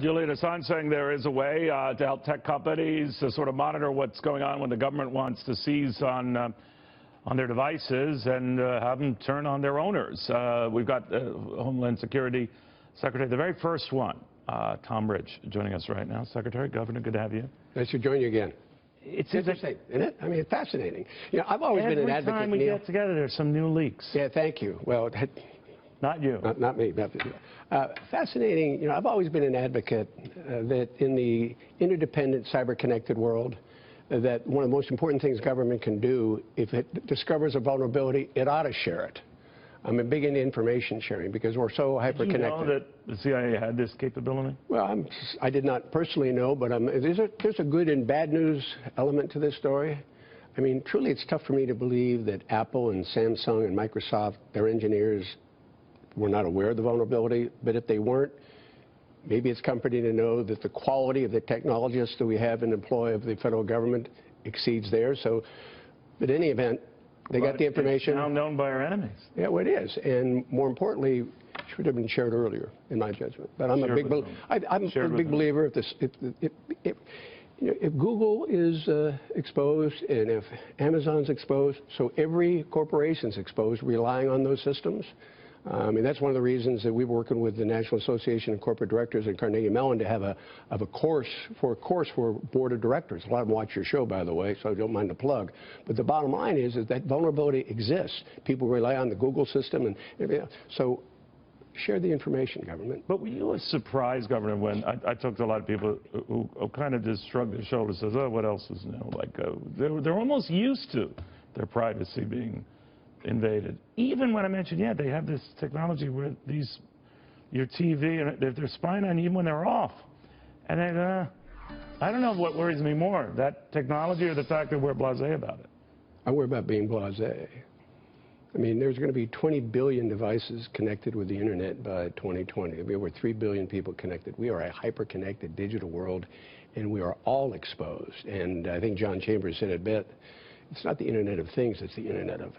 Julian Assange saying there is a way to help tech companies to sort of monitor what's going on when the government wants to seize on their devices and have them turn on their owners. We've got Homeland Security Secretary, the very first one, Tom Ridge, joining us right now. Secretary, Governor, good to have you. Nice to join you again. It's interesting, isn't it? I mean, it's fascinating. You know, I've always been an advocate. Every time we get together, there's some new leaks. Yeah, thank you. Well, not you. Not me. Fascinating. You know, I've always been an advocate that in the interdependent, cyber-connected world, that one of the most important things government can do, if it discovers a vulnerability, it ought to share it. I'm a big into information sharing because we're so hyper-connected. Did you know that the CIA had this capability? Well, I did not personally know, but there's a good and bad news element to this story. I mean, truly, it's tough for me to believe that Apple and Samsung and Microsoft, their engineers, were not aware of the vulnerability. But if they weren't, maybe it's comforting to know that the quality of the technologists that we have in employ of the federal government exceeds theirs. So, in any event, they got the information. It's now known by our enemies. Yeah, well, it is. And more importantly, it should have been shared earlier, in my judgment. But I'm a big believer if Google is exposed and if Amazon's exposed, so every corporation's exposed, relying on those systems. I mean, that's one of the reasons that we're working with the National Association of Corporate Directors and Carnegie Mellon to have a course for board of directors. A lot of them watch your show, by the way, so I don't mind the plug. But the bottom line is that vulnerability exists. People rely on the Google system, and so share the information, government. But were you surprised, Governor, when I talked to a lot of people who kind of just shrugged their shoulders and says, oh, what else is new? Like, they're almost used to their privacy being invaded. Even when I mentioned, yeah, they have this technology where your TV, and they're spying on you even when they're off. And then, I don't know what worries me more, that technology or the fact that we're blasé about it. I worry about being blasé. I mean, there's going to be 20 billion devices connected with the internet by 2020. There'll be over 3 billion people connected. We are a hyper-connected digital world, and we are all exposed. And I think John Chambers said it best. It's not the Internet of Things, it's the Internet of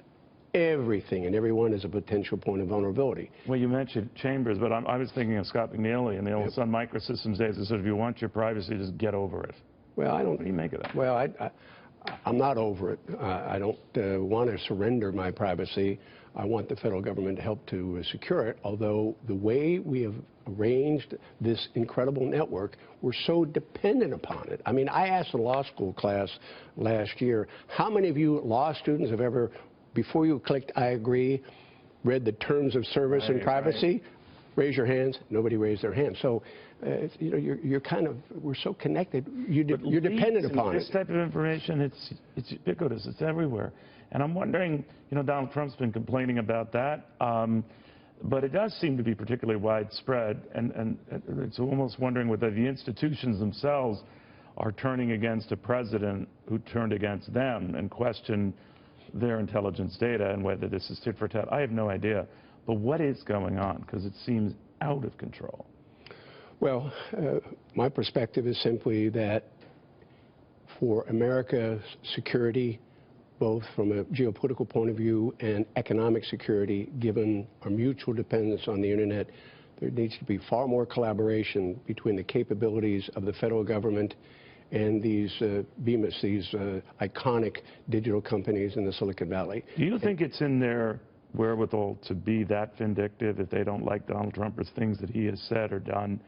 everything, and everyone is a potential point of vulnerability. Well, you mentioned Chambers, but I was thinking of Scott McNeely in the old Sun Microsystems days that said, if you want your privacy, just get over it. Well, I don't. What do you make of that? Well, I'm not over it. I don't want to surrender my privacy. I want the federal government to help to secure it, although the way we have arranged this incredible network, we're so dependent upon it. I mean, I asked a law school class last year, how many of you law students have ever, before you clicked I agree, read the terms of service and privacy? Right. Raise your hands. Nobody raised their hand. So, you know, you're kind of, we're so connected. You're dependent upon it. This type of information, it's ubiquitous. It's everywhere. And I'm wondering, you know, Donald Trump's been complaining about that, but it does seem to be particularly widespread. And it's almost wondering whether the institutions themselves are turning against a president who turned against them and questioned their intelligence data and whether this is tit for tat. I have no idea. But what is going on? Because it seems out of control. Well, my perspective is simply that for America's security, both from a geopolitical point of view and economic security, given our mutual dependence on the Internet, there needs to be far more collaboration between the capabilities of the federal government and these behemoths, these iconic digital companies in the Silicon Valley. Do you think it's in their wherewithal to be that vindictive if they don't like Donald Trump or things that he has said or done,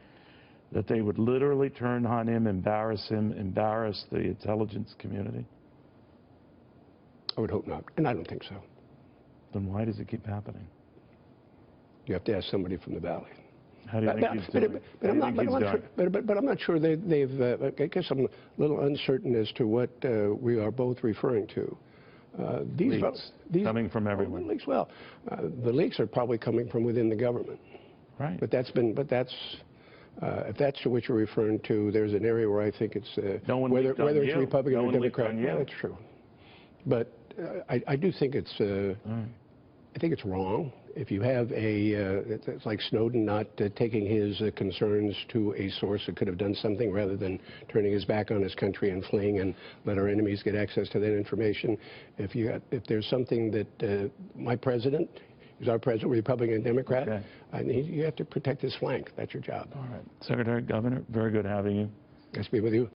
that they would literally turn on him, embarrass the intelligence community? I would hope not, and I don't think so. Then why does it keep happening? You have to ask somebody from the Valley. How do you think he's doing? But I'm not sure they've I guess I'm a little uncertain as to what we are both referring to. These coming from everyone. Leaks, well, the leaks are probably coming from within the government. Right. But if that's to what you're referring to, there's an area where I think it's whether it's Republican or Democrat. Yeah, that's true. But I do think it's I think it's wrong. If you have it's like Snowden not taking his concerns to a source that could have done something rather than turning his back on his country and fleeing and let our enemies get access to that information. If there's something that my president, Is our president Republican and Democrat? Okay. And you have to protect his flank. That's your job. All right. Secretary, Governor, very good having you. Nice to be with you.